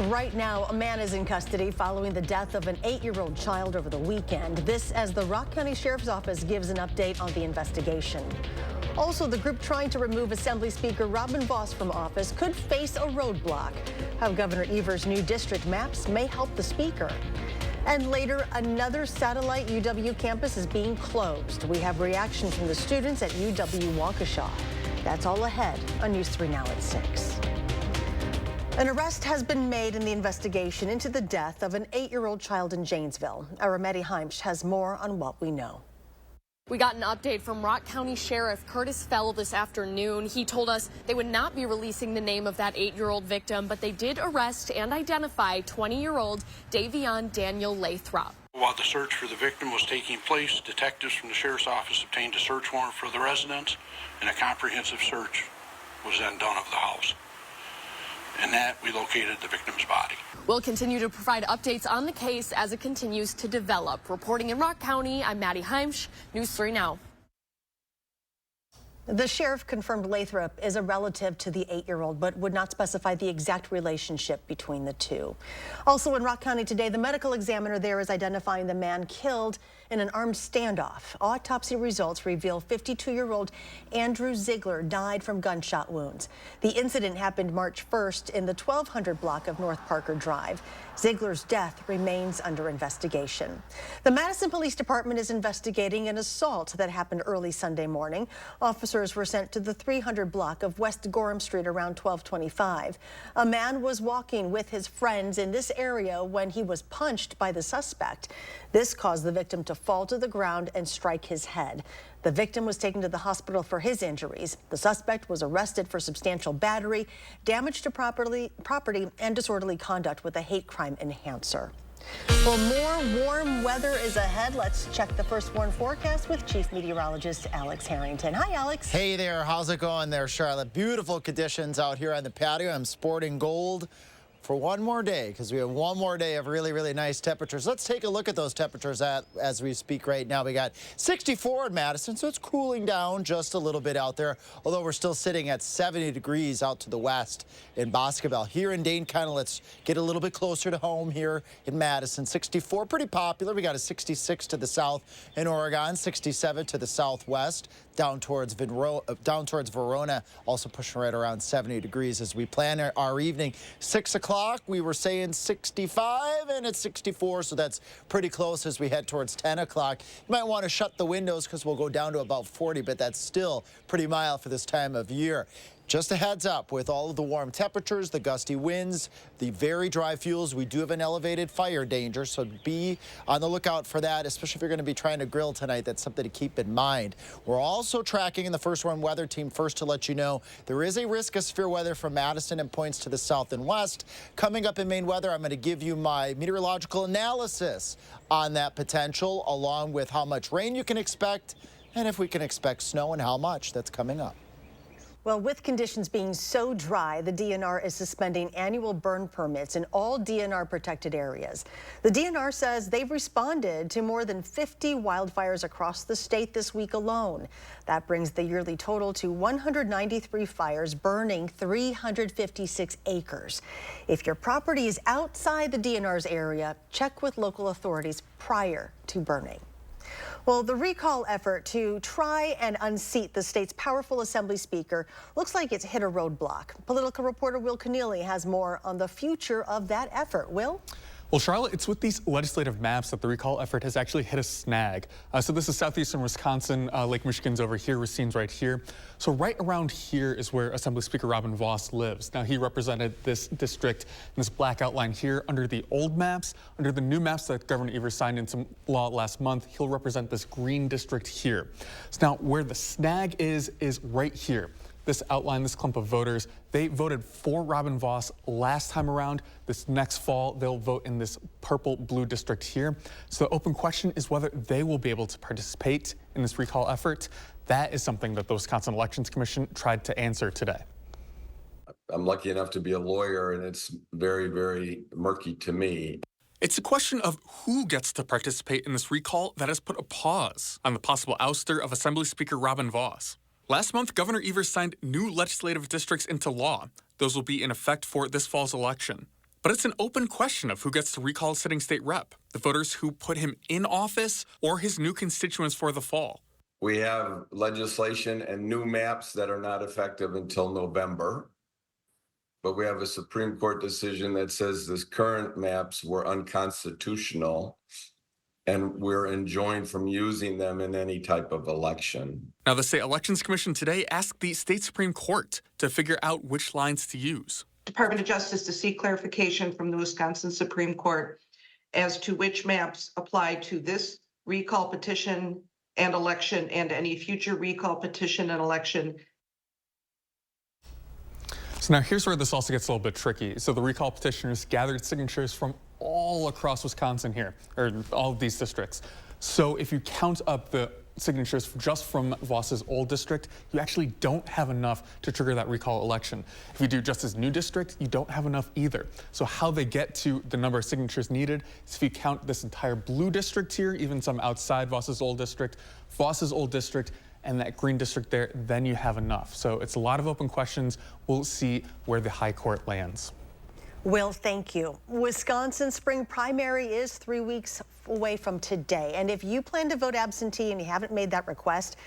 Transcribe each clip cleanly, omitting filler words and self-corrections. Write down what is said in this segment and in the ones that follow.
Right now, a man is in custody following the death of an 8-year-old child over the weekend. This as the Rock County Sheriff's Office gives an update on the investigation. Also, the group trying to remove Assembly Speaker Robin Vos from office could face a roadblock. How Governor Evers' new district maps may help the speaker. And later, another satellite UW campus is being closed. We have reaction from the students at UW Waukesha. That's all ahead on News 3 Now at 6. An arrest has been made in the investigation into the death of an 8-year-old child in Janesville. Our Maddie Heimsch has more on what we know. We got an update from Rock County Sheriff Curtis Fell this afternoon. He told us they would not be releasing the name of that 8-year-old victim, but they did arrest and identify 20-year-old Davion Daniel Lathrop. While the search for the victim was taking place, detectives from the Sheriff's Office obtained a search warrant for the residence, and a comprehensive search was then done of the house. And that we located the victim's body. We'll continue to provide updates on the case as it continues to develop. Reporting in Rock County, I'm Maddie Heimsch, News 3 Now. The sheriff confirmed Lathrop is a relative to the 8-year-old, but would not specify the exact relationship between the two. Also in Rock County today, the medical examiner there is identifying the man killed in an armed standoff. Autopsy results reveal 52-year-old Andrew Ziegler died from gunshot wounds. The incident happened March 1st in the 1200 block of North Parker Drive. Ziegler's death remains under investigation. The Madison Police Department is investigating an assault that happened early Sunday morning. Officers were sent to the 300 block of West Gorham Street around 1225. A man was walking with his friends in this area when he was punched by the suspect. This caused the victim to fall to the ground and strike his head. The victim was taken to the hospital for his injuries. The suspect was arrested for substantial battery, damage to property, and disorderly conduct with a hate crime enhancer. Well, more warm weather is ahead. Let's check the first warn forecast with Chief Meteorologist Alex Harrington. Hi, Alex. Hey there. How's it going there, Charlotte? Beautiful conditions out here on the patio. I'm sporting gold for one more day because we have one more day of really, really nice temperatures. Let's take a look at those temperatures as we speak right now. We got 64 in Madison, so it's cooling down just a little bit out there, although we're still sitting at 70 degrees out to the west in Boscobel. Here in Dane County, let's get a little bit closer to home here in Madison. 64, pretty popular. We got a 66 to the south in Oregon, 67 to the southwest. Down towards Verona, also pushing right around 70 degrees as we plan our evening. 6 o'clock, we were saying 65, and it's 64, so that's pretty close as we head towards 10 o'clock. You might want to shut the windows because we'll go down to about 40, but that's still pretty mild for this time of year. Just a heads up, with all of the warm temperatures, the gusty winds, the very dry fuels, we do have an elevated fire danger, so be on the lookout for that, especially if you're going to be trying to grill tonight. That's something to keep in mind. We're also tracking in the first warn weather team first to let you know there is a risk of severe weather from Madison and points to the south and west. Coming up in main weather, I'm going to give you my meteorological analysis on that potential, along with how much rain you can expect and if we can expect snow and how much. That's coming up. Well, with conditions being so dry, the DNR is suspending annual burn permits in all DNR protected areas. The DNR says they've responded to more than 50 wildfires across the state this week alone. That brings the yearly total to 193 fires burning 356 acres. If your property is outside the DNR's area, check with local authorities prior to burning. Well, the recall effort to try and unseat the state's powerful Assembly Speaker looks like it's hit a roadblock. Political reporter Will Keneally has more on the future of that effort. Will? Well, Charlotte, it's with these legislative maps that the recall effort has actually hit a snag. So this is southeastern Wisconsin. Lake Michigan's over here. Racine's right here. So right around here is where Assembly Speaker Robin Vos lives. Now, he represented this district in this black outline here under the old maps. Under the new maps that Governor Evers signed into law last month, he'll represent this green district here. So now where the snag is right here. This outline, this clump of voters, they voted for Robin Vos last time around. This next fall, they'll vote in this purple-blue district here. So the open question is whether they will be able to participate in this recall effort. That is something that the Wisconsin Elections Commission tried to answer today. I'm lucky enough to be a lawyer, and it's very, very murky to me. It's a question of who gets to participate in this recall that has put a pause on the possible ouster of Assembly Speaker Robin Vos. Last month, Governor Evers signed new legislative districts into law. Those will be in effect for this fall's election. But But it's an open question of who gets to recall a sitting state rep, the voters who put him in office or his new constituents for the fall. We have legislation and new maps that are not effective until November. But we have a Supreme Court decision that says this current maps were unconstitutional and we're enjoined from using them in any type of election. Now, the State Elections Commission today asked the state Supreme Court to figure out which lines to use. Department of Justice to seek clarification from the Wisconsin Supreme Court as to which maps apply to this recall petition and election and any future recall petition and election. So now here's where this also gets a little bit tricky. So the recall petitioners gathered signatures from all across Wisconsin here, or all of these districts. So if you count up the signatures just from Voss's old district, you actually don't have enough to trigger that recall election. If you do just his new district, you don't have enough either. So how they get to the number of signatures needed is if you count this entire blue district here, even some outside Voss's old district, and that green district there, then you have enough. So it's a lot of open questions. We'll see where the high court lands. Will, thank you. Wisconsin spring primary is 3 weeks away from today. And if you plan to vote absentee and you haven't made that request,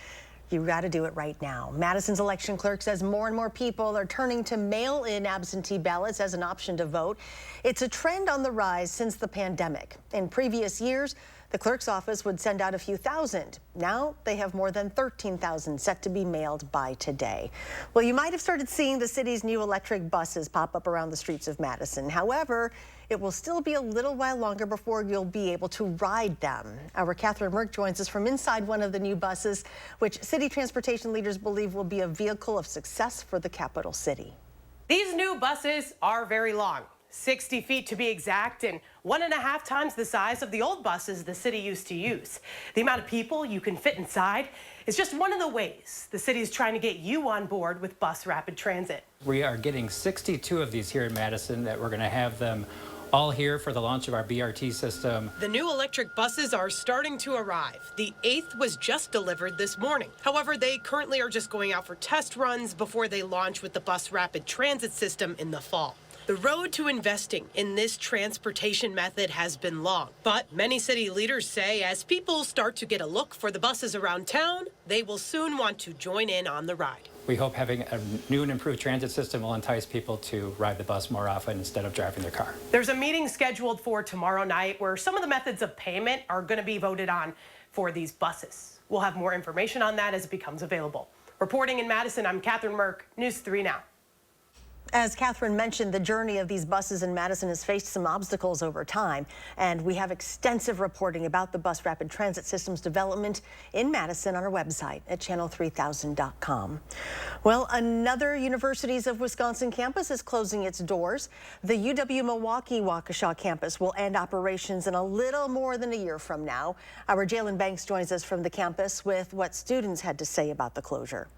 you got to do it right now. Madison's election clerk says more and more people are turning to mail-in absentee ballots as an option to vote. It's a trend on the rise since the pandemic. In previous years, the clerk's office would send out a few thousand. Now they have more than 13,000 set to be mailed by today. Well, you might have started seeing the city's new electric buses pop up around the streets of Madison. However, it will still be a little while longer before you'll be able to ride them. Our Catherine Merck joins us from inside one of the new buses, which city transportation leaders believe will be a vehicle of success for the capital city. These new buses are very long. 60 feet to be exact, and 1.5 times the size of the old buses the city used to use. The amount of people you can fit inside is just one of the ways the city is trying to get you on board with bus rapid transit. We are getting 62 of these here in Madison that we're going to have them all here for the launch of our BRT system. The new electric buses are starting to arrive. The 8th was just delivered this morning. However, they currently are just going out for test runs before they launch with the bus rapid transit system in the fall. The road to investing in this transportation method has been long, but many city leaders say as people start to get a look for the buses around town, they will soon want to join in on the ride. We hope having a new and improved transit system will entice people to ride the bus more often instead of driving their car. There's a meeting scheduled for tomorrow night where some of the methods of payment are going to be voted on for these buses. We'll have more information on that as it becomes available. Reporting in Madison, I'm Catherine Merck, News 3 Now. As Catherine mentioned, the journey of these buses in Madison has faced some obstacles over time, and we have extensive reporting about the bus rapid transit system's development in Madison on our website at channel3000.com. Well, another Universities of Wisconsin campus is closing its doors. The UW-Milwaukee Waukesha campus will end operations in a little more than a year from now. Our Jalen Banks joins us from the campus with what students had to say about the closure.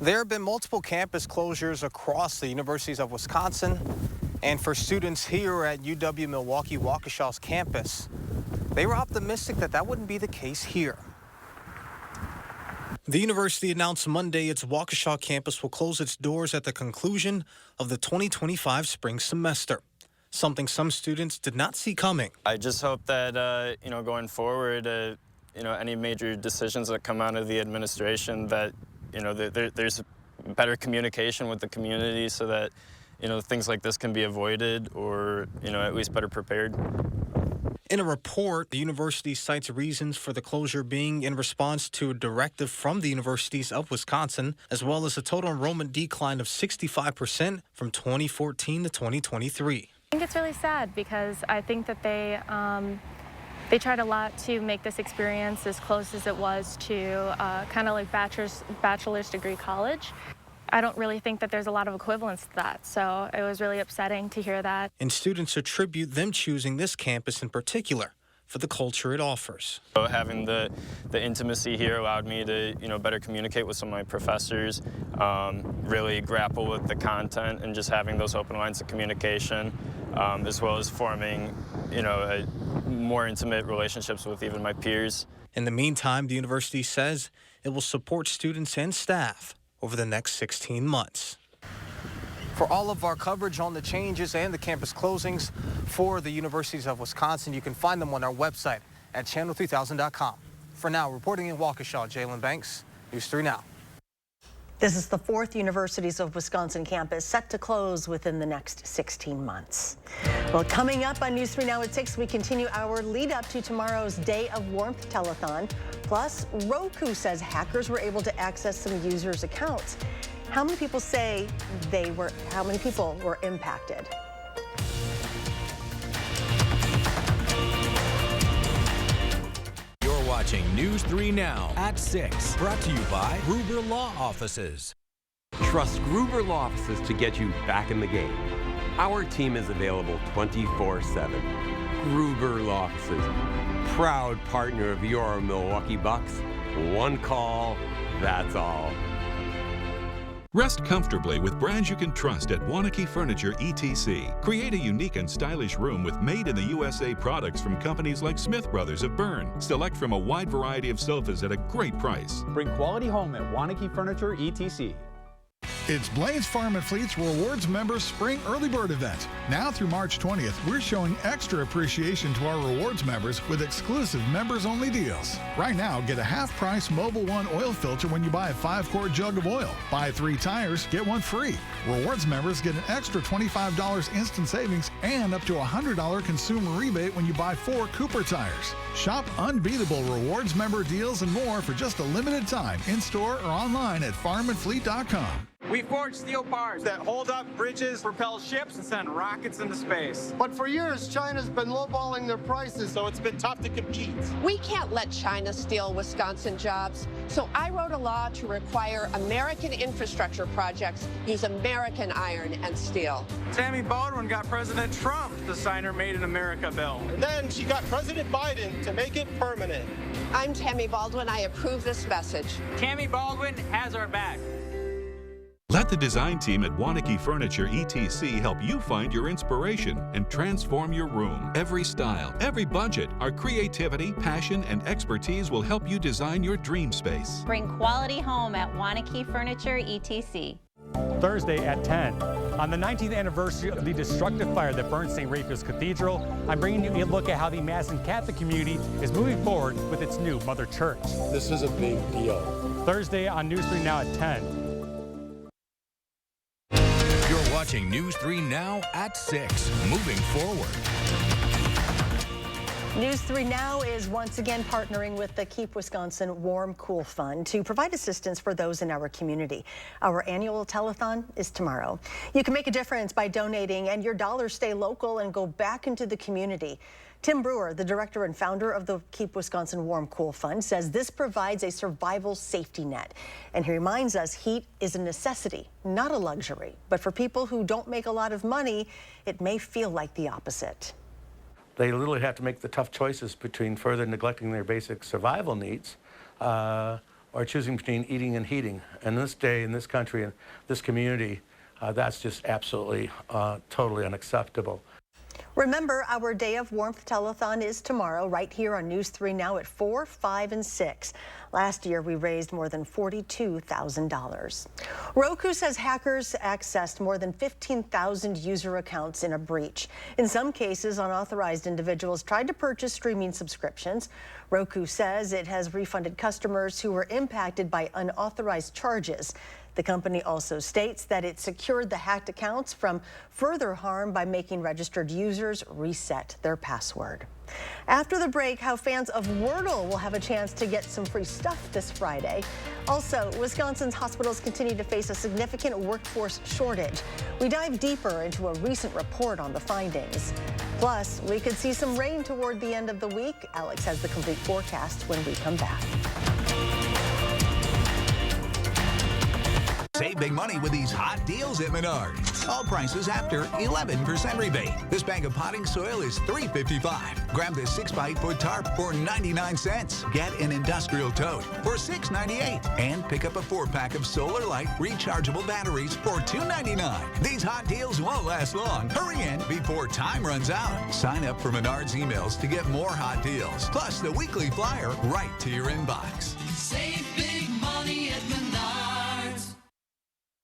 There have been multiple campus closures across the Universities of Wisconsin, and for students here at UW-Milwaukee Waukesha's campus, they were optimistic that that wouldn't be the case here. The university announced Monday its Waukesha campus will close its doors at the conclusion of the 2025 spring semester, something some students did not see coming. I just hope that, going forward, any major decisions that come out of the administration that there's better communication with the community so that, things like this can be avoided or, at least better prepared. In a report, the university cites reasons for the closure being in response to a directive from the Universities of Wisconsin, as well as a total enrollment decline of 65% from 2014 to 2023. I think it's really sad because I think that they tried a lot to make this experience as close as it was to kind of like bachelor's degree college. I don't really think that there's a lot of equivalence to that, so it was really upsetting to hear that. And students attribute them choosing this campus in particular for the culture it offers. So having the intimacy here allowed me to, better communicate with some of my professors, really grapple with the content and just having those open lines of communication, as well as forming, more intimate relationships with even my peers. In the meantime, the university says it will support students and staff over the next 16 months. For all of our coverage on the changes and the campus closings for the Universities of Wisconsin, you can find them on our website at channel3000.com. For now, reporting in Waukesha, Jalen Banks, News 3 Now. This is the 4th Universities of Wisconsin campus set to close within the next 16 months. Well, coming up on News 3 Now at 6, we continue our lead up to tomorrow's Day of Warmth telethon. Plus, Roku says hackers were able to access some users' accounts. How many people were impacted? Watching News 3 Now at 6. Brought to you by Gruber Law Offices. Trust Gruber Law Offices to get you back in the game. Our team is available 24/7. Gruber Law Offices, proud partner of your Milwaukee Bucks. One call, that's all. Rest comfortably with brands you can trust at Wanakee Furniture ETC. Create a unique and stylish room with made-in-the-USA products from companies like Smith Brothers of Bern. Select from a wide variety of sofas at a great price. Bring quality home at Wanakee Furniture ETC. It's Blaine's Farm and Fleet's Rewards Members Spring Early Bird Event. Now through March 20th, we're showing extra appreciation to our rewards members with exclusive members-only deals. Right now, get a half-price Mobil 1 oil filter when you buy a 5-quart jug of oil. Buy 3 tires, get 1 free. Rewards members get an extra $25 instant savings and up to a $100 consumer rebate when you buy 4 Cooper tires. Shop unbeatable rewards member deals and more for just a limited time in-store or online at farmandfleet.com. We forge steel bars that hold up bridges, propel ships, and send rockets into space. But for years, China's been lowballing their prices, so it's been tough to compete. We can't let China steal Wisconsin jobs, so I wrote a law to require American infrastructure projects use American iron and steel. Tammy Baldwin got President Trump to sign her Made in America bill. And then she got President Biden to make it permanent. I'm Tammy Baldwin. I approve this message. Tammy Baldwin has our back. Let the design team at Wanakee Furniture ETC help you find your inspiration and transform your room. Every style, every budget, our creativity, passion, and expertise will help you design your dream space. Bring quality home at Wanakee Furniture ETC. Thursday at 10. On the 19th anniversary of the destructive fire that burned St. Raphael's Cathedral, I'm bringing you a look at how the Madison Catholic community is moving forward with its new Mother Church. This is a big deal. Thursday on News 3 Now at 10. You're watching News 3 Now at 6. Moving forward. News 3 Now is once again partnering with the Keep Wisconsin Warm Cool Fund to provide assistance for those in our community. Our annual telethon is tomorrow. You can make a difference by donating, and your dollars stay local and go back into the community. Tim Brewer, the director and founder of the Keep Wisconsin Warm Cool Fund, says this provides a survival safety net. And he reminds us heat is a necessity, not a luxury. But for people who don't make a lot of money, it may feel like the opposite. They literally have to make the tough choices between further neglecting their basic survival needs or choosing between eating and heating. And this day, in this country, in this community, that's just absolutely, totally unacceptable. Remember, our Day of Warmth telethon is tomorrow, right here on News 3 Now at 4, 5, and 6. Last year, we raised more than $42,000. Roku says hackers accessed more than 15,000 user accounts in a breach. In some cases, unauthorized individuals tried to purchase streaming subscriptions. Roku says it has refunded customers who were impacted by unauthorized charges. The company also states that it secured the hacked accounts from further harm by making registered users reset their password. After the break, how fans of Wordle will have a chance to get some free stuff this Friday. Also, Wisconsin's hospitals continue to face a significant workforce shortage. We dive deeper into a recent report on the findings. Plus, we could see some rain toward the end of the week. Alex has the complete forecast when we come back. Save big money with these hot deals at Menards. All prices after 11% rebate. This bag of potting soil is $3.55. Grab this 6x8-foot tarp for 99 cents. Get an industrial tote for $6.98. And pick up a 4-pack of Solar Light rechargeable batteries for $2.99. These hot deals won't last long. Hurry in before time runs out. Sign up for Menards emails to get more hot deals. Plus the weekly flyer right to your inbox. Save big money at Menards.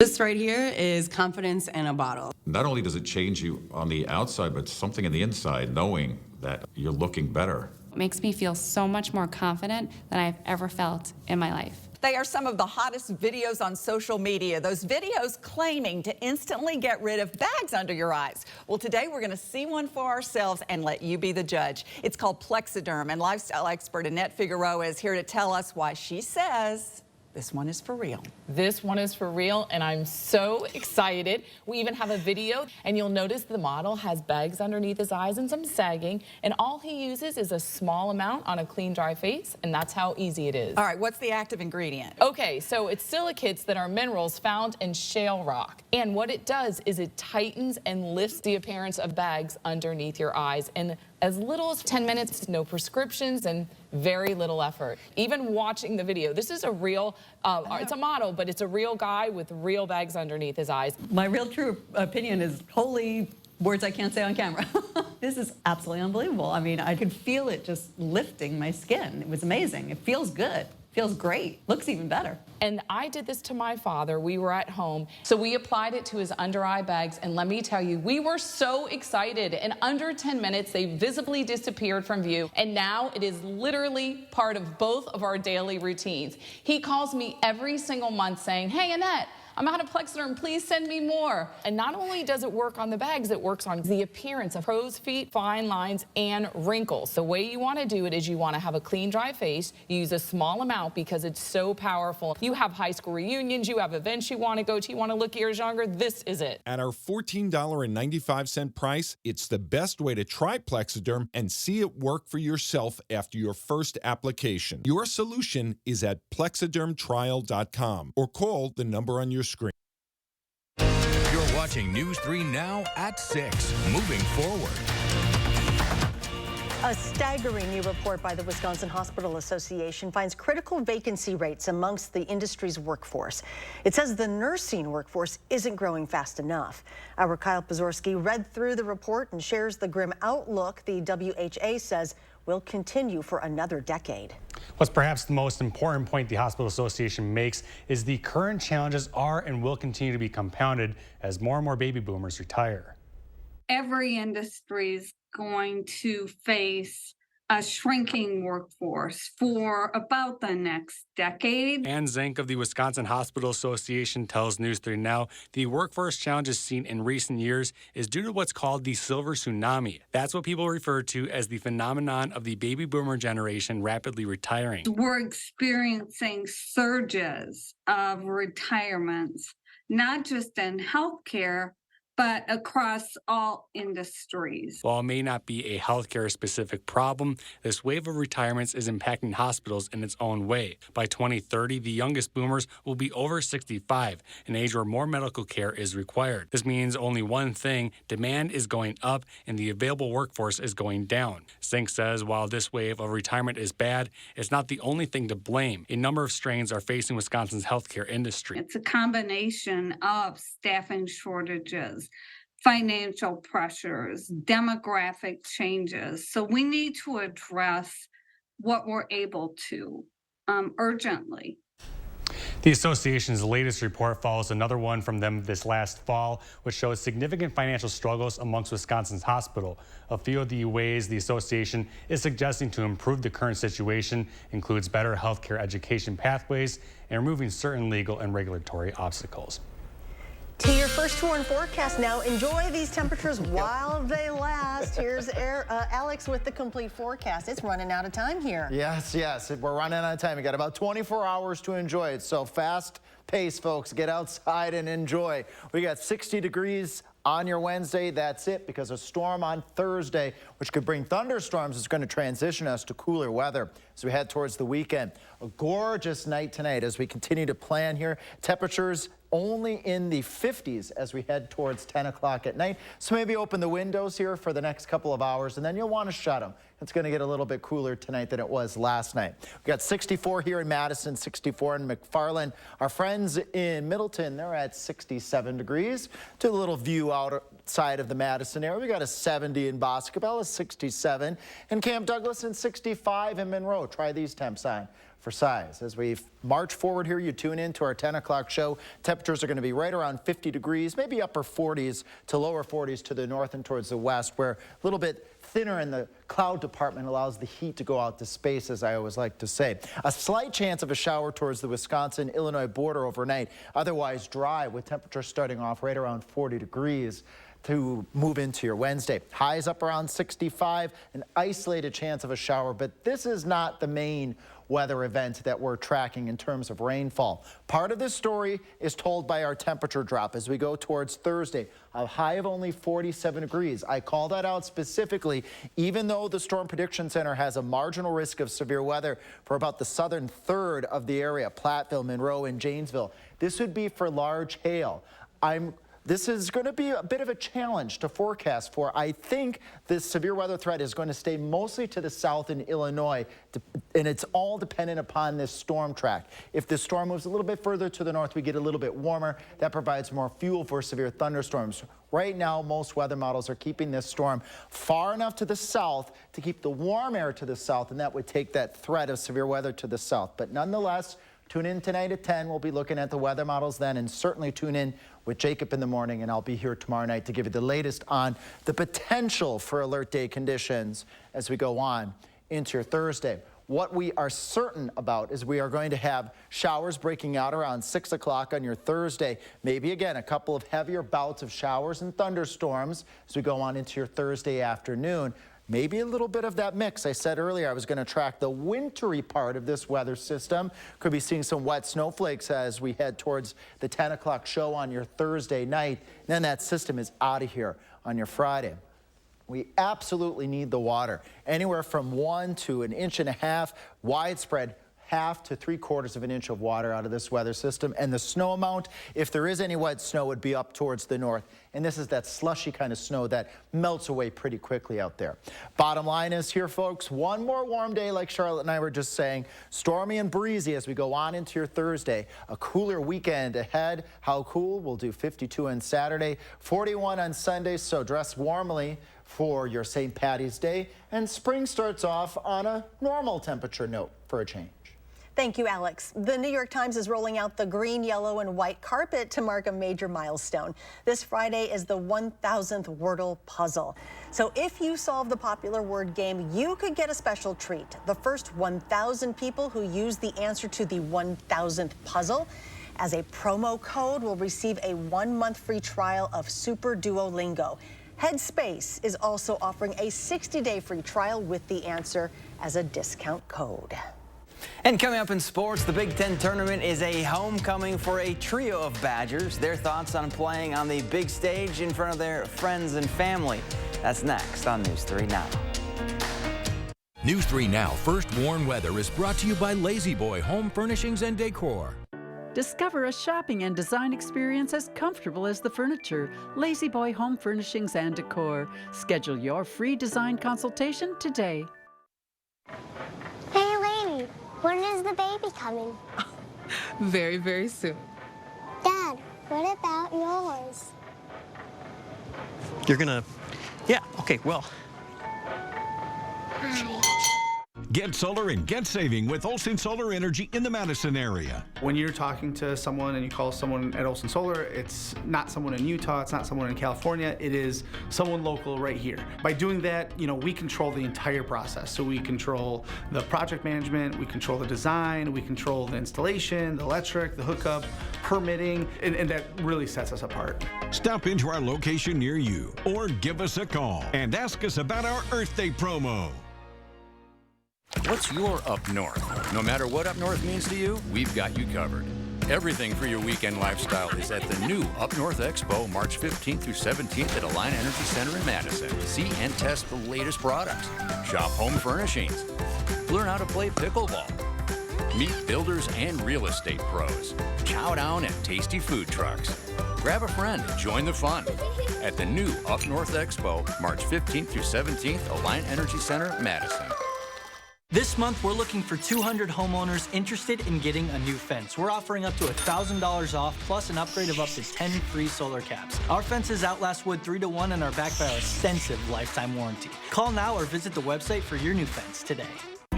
This right here is confidence in a bottle. Not only does it change you on the outside, but something on the inside, knowing that you're looking better. It makes me feel so much more confident than I've ever felt in my life. They are some of the hottest videos on social media. Those videos claiming to instantly get rid of bags under your eyes. Well, today we're going to see one for ourselves and let you be the judge. It's called Plexiderm, and lifestyle expert Annette Figueroa is here to tell us why she says this one is for real. This one is for real, and I'm so excited. We even have a video, and you'll notice the model has bags underneath his eyes and some sagging, and all he uses is a small amount on a clean, dry face, and that's how easy it is. All right, what's the active ingredient? Okay, so it's silicates that are minerals found in shale rock, and what it does is it tightens and lifts the appearance of bags underneath your eyes, and as little as 10 minutes, no prescriptions, and very little effort. Even watching the video, this is a real, it's a model, but it's a real guy with real bags underneath his eyes. My real true opinion is holy words I can't say on camera. This is absolutely unbelievable. I mean, I could feel it just lifting my skin. It was amazing. It feels good. Feels great. Looks even better. And I did this to my father. We were at home. So we applied it to his under eye bags. And let me tell you, we were so excited. In under 10 minutes, they visibly disappeared from view. And now it is literally part of both of our daily routines. He calls me every single month saying, "Hey, Annette, I'm out of Plexiderm, please send me more." And not only does it work on the bags, it works on the appearance of crow's feet, fine lines, and wrinkles. The way you want to do it is you want to have a clean, dry face. You use a small amount because it's so powerful. You have high school reunions, you have events you want to go to, you want to look years younger, this is it. At our $14.95 price, it's the best way to try Plexiderm and see it work for yourself after your first application. Your solution is at plexidermtrial.com or call the number on your screen. You're watching News 3 Now at 6. Moving forward. A staggering new report by the Wisconsin Hospital Association finds critical vacancy rates amongst the industry's workforce. It says the nursing workforce isn't growing fast enough. Our Kyle Pazorski read through the report and shares the grim outlook the WHA says will continue for another decade. What's perhaps the most important point the Hospital Association makes is the current challenges are and will continue to be compounded as more and more baby boomers retire. Every industry is going to face a shrinking workforce for about the next decade. Ann Zank of the Wisconsin Hospital Association tells News 3 Now the workforce challenges seen in recent years is due to what's called the silver tsunami. That's what people refer to as the phenomenon of the baby boomer generation rapidly retiring. We're experiencing surges of retirements, not just in healthcare, but across all industries. While it may not be a healthcare specific problem, this wave of retirements is impacting hospitals in its own way. By 2030, the youngest boomers will be over 65, an age where more medical care is required. This means only one thing: demand is going up and the available workforce is going down. Zink says while this wave of retirement is bad, it's not the only thing to blame. A number of strains are facing Wisconsin's healthcare industry. It's a combination of staffing shortages, financial pressures, demographic changes. So we need to address what we're able to urgently. The association's latest report follows another one from them this last fall, which shows significant financial struggles amongst Wisconsin's hospital. A few of the ways the association is suggesting to improve the current situation includes better healthcare education pathways and removing certain legal and regulatory obstacles. To your first tour and forecast now. Enjoy these temperatures while they last. Here's Alex with the complete forecast. It's running out of time here. Yes, we're running out of time. We got about 24 hours to enjoy it. So fast pace, folks. Get outside and enjoy. We got 60 degrees on your Wednesday. That's it, because a storm on Thursday, which could bring thunderstorms, is going to transition us to cooler weather as we head towards the weekend. A gorgeous night tonight as we continue to plan here. Temperatures only in the 50s as we head towards 10 o'clock at night. So maybe open the windows here for the next couple of hours, and then you'll want to shut them. It's going to get a little bit cooler tonight than it was last night. We got 64 here in Madison, 64 in McFarland. Our friends in Middleton, they're at 67 degrees. To a little view outside of the Madison area, we got a 70 in Boscobel, a 67 in Camp Douglas, and 65 in Monroe. Try these temps on. for size. As we march forward here, you tune in to our 10 o'clock show. Temperatures are going to be right around 50 degrees, maybe upper 40s to lower 40s to the north and towards the west, where a little bit thinner in the cloud department allows the heat to go out to space, as I always like to say. A slight chance of a shower towards the Wisconsin-Illinois border overnight. Otherwise dry, with temperatures starting off right around 40 degrees. To move into your Wednesday. Highs up around 65, an isolated chance of a shower, but this is not the main weather event that we're tracking in terms of rainfall. Part of this story is told by our temperature drop as we go towards Thursday, a high of only 47 degrees. I call that out specifically, even though the Storm Prediction Center has a marginal risk of severe weather for about the southern third of the area, Platteville, Monroe, and Janesville. This would be for large hail. This is going to be a bit of a challenge to forecast for. I think this severe weather threat is going to stay mostly to the south in Illinois, and it's all dependent upon this storm track. If the storm moves a little bit further to the north, we get a little bit warmer. That provides more fuel for severe thunderstorms. Right now, most weather models are keeping this storm far enough to the south to keep the warm air to the south, and that would take that threat of severe weather to the south. But nonetheless, tune in tonight at 10. We'll be looking at the weather models then, and certainly tune in with Jacob in the morning, and I'll be here tomorrow night to give you the latest on the potential for alert day conditions as we go on into your Thursday. What we are certain about is we are going to have showers breaking out around 6 o'clock on your Thursday. Maybe, again, a couple of heavier bouts of showers and thunderstorms as we go on into your Thursday afternoon. Maybe a little bit of that mix. I said earlier I was going to track the wintry part of this weather system. Could be seeing some wet snowflakes as we head towards the 10 o'clock show on your Thursday night. And then that system is out of here on your Friday. We absolutely need the water. Anywhere from 1 to 1.5 inches, widespread, 1/2 to 3/4 of an inch of water out of this weather system. And the snow amount, if there is any wet snow, would be up towards the north. And this is that slushy kind of snow that melts away pretty quickly out there. Bottom line is here, folks, one more warm day like Charlotte and I were just saying. Stormy and breezy as we go on into your Thursday. A cooler weekend ahead. How cool? We'll do 52 on Saturday, 41 on Sunday, so dress warmly for your St. Patty's Day. And spring starts off on a normal temperature note for a change. Thank you, Alex. The New York Times is rolling out the green, yellow, and white carpet to mark a major milestone. This Friday is the 1,000th Wordle puzzle. So if you solve the popular word game, you could get a special treat. The first 1,000 people who use the answer to the 1,000th puzzle as a promo code will receive a 1-month free trial of Super Duolingo. Headspace is also offering a 60-day free trial with the answer as a discount code. And coming up in sports, the Big Ten tournament is a homecoming for a trio of Badgers. Their thoughts on playing on the big stage in front of their friends and family. That's next on News 3 Now. News 3 Now First Warn Weather is brought to you by Lazy Boy Home Furnishings and Decor. Discover a shopping and design experience as comfortable as the furniture. Lazy Boy Home Furnishings and Decor. Schedule your free design consultation today. Hey, lady, when is the baby coming? Very, very soon. Dad, what about yours? You're gonna... Yeah, okay, well... Hi. Get solar and get saving with Olson Solar Energy in the Madison area. When you're talking to someone and you call someone at Olson Solar, it's not someone in Utah, it's not someone in California, it is someone local right here. By doing that, we control the entire process. So we control the project management, we control the design, we control the installation, the electric, the hookup, permitting, and that really sets us apart. Stop into our location near you or give us a call and ask us about our Earth Day promo. What's your up north? No matter what up north means to you, we've got you covered. Everything for your weekend lifestyle is at the new Up North Expo, March 15th through 17th at Alliant Energy Center in Madison. See and test the latest products. Shop home furnishings. Learn how to play pickleball. Meet builders and real estate pros. Chow down at tasty food trucks. Grab a friend and join the fun at the new Up North Expo, March 15th through 17th, Alliant Energy Center, Madison. This month, we're looking for 200 homeowners interested in getting a new fence. We're offering up to $1,000 off, plus an upgrade of up to 10 free solar caps. Our fences outlast wood 3 to 1 and are backed by our extensive lifetime warranty. Call now or visit the website for your new fence today.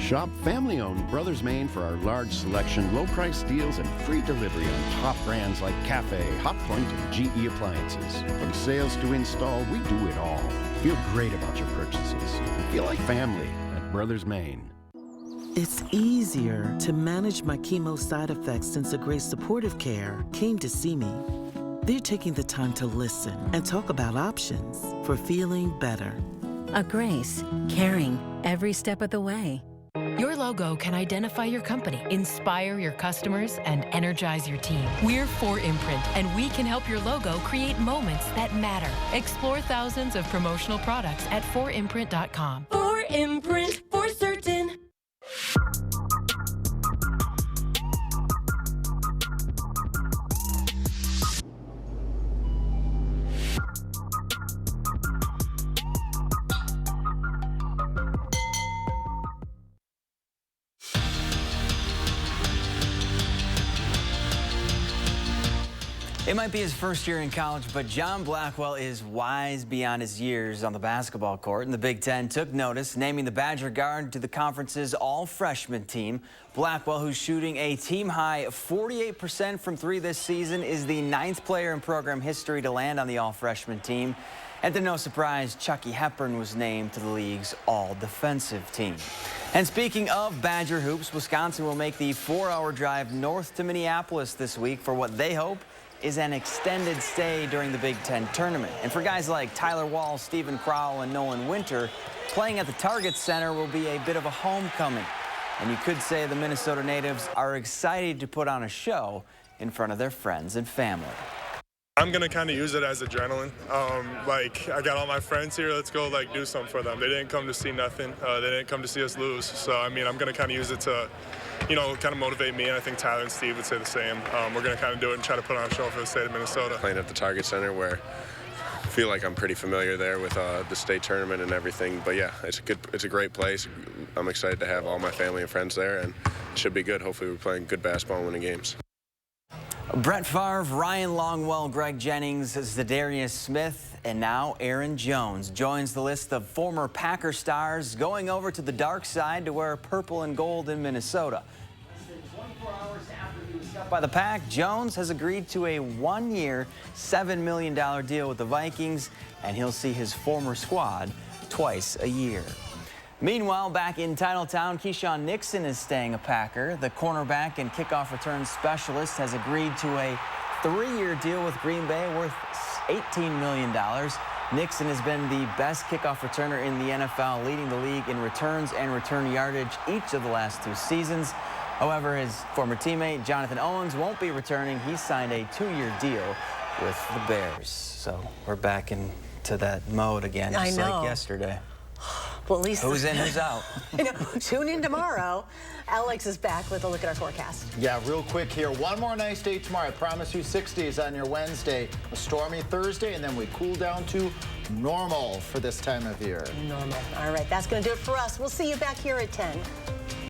Shop family-owned Brothers Maine for our large selection, low-price deals, and free delivery on top brands like Cafe, Hotpoint, and GE Appliances. From sales to install, we do it all. Feel great about your purchases. Feel like family at Brothers Maine. It's easier to manage my chemo side effects since a Grace Supportive Care came to see me. They're taking the time to listen and talk about options for feeling better. A Grace, caring every step of the way. Your logo can identify your company, inspire your customers, and energize your team. We're 4imprint, and we can help your logo create moments that matter. Explore thousands of promotional products at 4imprint.com. 4imprint, for certain. It might be his first year in college, but John Blackwell is wise beyond his years on the basketball court, and the Big Ten took notice, naming the Badger guard to the conference's all-freshman team. Blackwell, who's shooting a team-high 48% from three this season, is the 9th player in program history to land on the all-freshman team. And to no surprise, Chucky Hepburn was named to the league's all-defensive team. And speaking of Badger hoops, Wisconsin will make the 4-hour drive north to Minneapolis this week for what they hope is an extended stay during the Big Ten tournament. And for guys like Tyler Wall, Stephen Crowell, and Nolan Winter, playing at the Target Center will be a bit of a homecoming. And you could say the Minnesota natives are excited to put on a show in front of their friends and family. I'm gonna kind of use it as adrenaline. Like, I got all my friends here, let's go do something for them. They didn't come to see nothing. They didn't come to see us lose. So, I mean, I'm gonna kind of use it to, kind of motivate me, and I think Tyler and Steve would say the same. We're gonna kind of do it and try to put on a show for the state of Minnesota. Playing at the Target Center, where I feel like I'm pretty familiar there with the state tournament and everything. But yeah, it's a great place. I'm excited to have all my family and friends there, and it should be good. Hopefully we're playing good basketball and winning games. Brett Favre, Ryan Longwell, Greg Jennings, Zadarius Smith, and now Aaron Jones joins the list of former Packer stars going over to the dark side to wear purple and gold in Minnesota. Less than 24 hours after he was cut by the Pack, Jones has agreed to a one-year, $7 million deal with the Vikings, and he'll see his former squad twice a year. Meanwhile, back in Titletown, Keyshawn Nixon is staying a Packer. The cornerback and kickoff return specialist has agreed to a 3-year deal with Green Bay worth $18 million. Nixon has been the best kickoff returner in the NFL, leading the league in returns and return yardage each of the last 2 seasons. However, his former teammate, Jonathan Owens, won't be returning. He signed a 2-year deal with the Bears. So we're back into that mode again, just like yesterday. Well, at least who's in, who's out. Tune in tomorrow. Alex is back with a look at our forecast. Yeah, real quick here. One more nice day tomorrow. I promise you 60s on your Wednesday. A stormy Thursday, and then we cool down to normal for this time of year. Normal. All right, that's going to do it for us. We'll see you back here at 10.